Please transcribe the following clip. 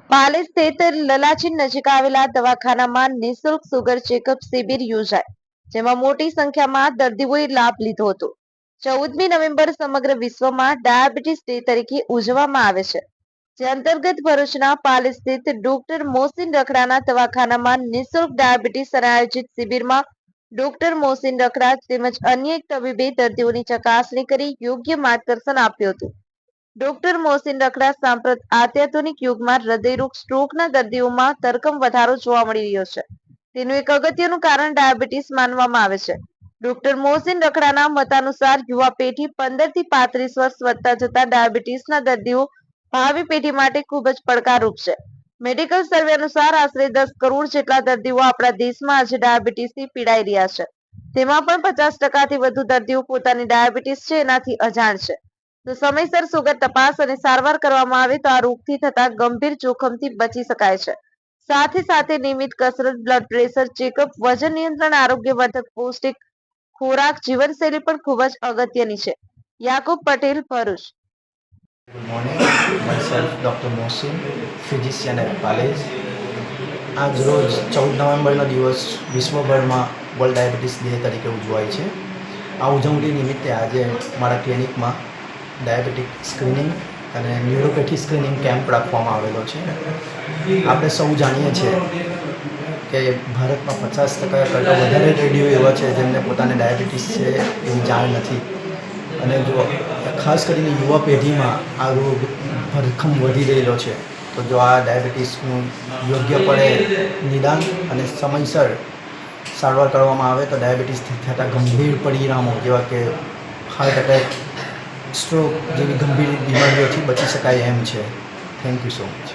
પાલે સ્થિત લલાચીન નજીક આવેલા દવાખાનામાં નિઃશુલ્ક સુગર ચેકઅપ શિબિર યોજાઈ, જેમાં મોટી સંખ્યામાં દર્દીઓએ લાભ લીધો હતો. 14મી નવેમ્બર સમગ્ર વિશ્વમાં ડાયાબિટીસ ડે તરીકે ઉજવવામાં આવે છે, જે અંતર્ગત ભરૂચના પાલે સ્થિત ડોક્ટર મોહસીન રખડાના દવાખાનામાં નિઃશુલ્ક ડાયાબિટીસ આયોજિત શિબિરમાં ડોક્ટર મોહસીન રખડા તેમજ અન્ય એક તબીબે દર્દીઓની ચકાસણી કરી યોગ્ય માર્ગદર્શન આપ્યું હતું. ડોક્ટર મોહસીન રખડા સાંપ્રત અત્યાધુનિક યુગમાં હૃદયરોગ, સ્ટ્રોકના દર્દીઓમાં ધરખમ વધારો જોવા મળી રહ્યો છે. તેનું એક અગત્યનું કારણ ડાયાબિટીસ માનવામાં આવે છે. ડોક્ટર મોહસીન રખડાના મતાનુસાર યુવા પેઢી 15 થી 35 વર્ષ વધતા જતા ડાયાબિટીસના દર્દીઓ ભાવિ પેઢી માટે ખૂબ જ પડકારરૂપ છે. મેડિકલ સર્વે અનુસાર આશરે 10 કરોડ જેટલા દર્દીઓ આપણા દેશમાં આજે ડાયાબિટીસથી પીડાઈ રહ્યા છે. તેમાં પણ 50%થી વધુ દર્દીઓ પોતાની ડાયાબિટીસ છે એનાથી અજાણ છે. તો સમયસર સુગર તપાસ અને સારવાર કરવામાં આવે તો આ રોગથી થતા ગંભીર જોખમથી બચી શકાય છે. સાથે સાથે નિયમિત કસરત, બ્લડ પ્રેશર ચેકઅપ, વજન નિયંત્રણ, આરોગ્યવર્ધક પૌષ્ટિક ખોરાક, જીવનશૈલી પણ ખૂબ જ અગત્યની છે. Yakub Patel, Bharuch. Good morning. Myself, Dr. Mohsin, physician at Palais. આજ રોજ 14 નવેમ્બરનો દિવસ વિશ્વભરમાં વર્લ્ડ ડાયાબિટીસ ડે તરીકે ઉજવાય છે. આ ઉજવણી નિમિત્તે આજે મારા ક્લિનિકમાં ડાયાબિટીક સ્ક્રીનિંગ અને ન્યુરોપેથી સ્ક્રીનિંગ કેમ્પ રાખવામાં આવેલો છે. આપણે સૌ જાણીએ છીએ કે ભારતમાં 50% કરતાં વધારે દર્દીઓ એવા છે જેમને પોતાને ડાયાબિટીસ છે એની જાણ નથી. અને જો ખાસ કરીને યુવા પેઢીમાં આ રોગ ભરખમ વધી રહેલો છે, તો જો આ ડાયાબિટીસનું યોગ્યપણે નિદાન અને સમયસર સારવાર કરવામાં આવે તો ડાયાબિટીસથી થતા ગંભીર પરિણામો જેવા કે હાર્ટ એટેક, સ્ટ્રોક જેવી ગંભીર બીમારીઓથી બચી શકાય એમ છે. Thank you so much.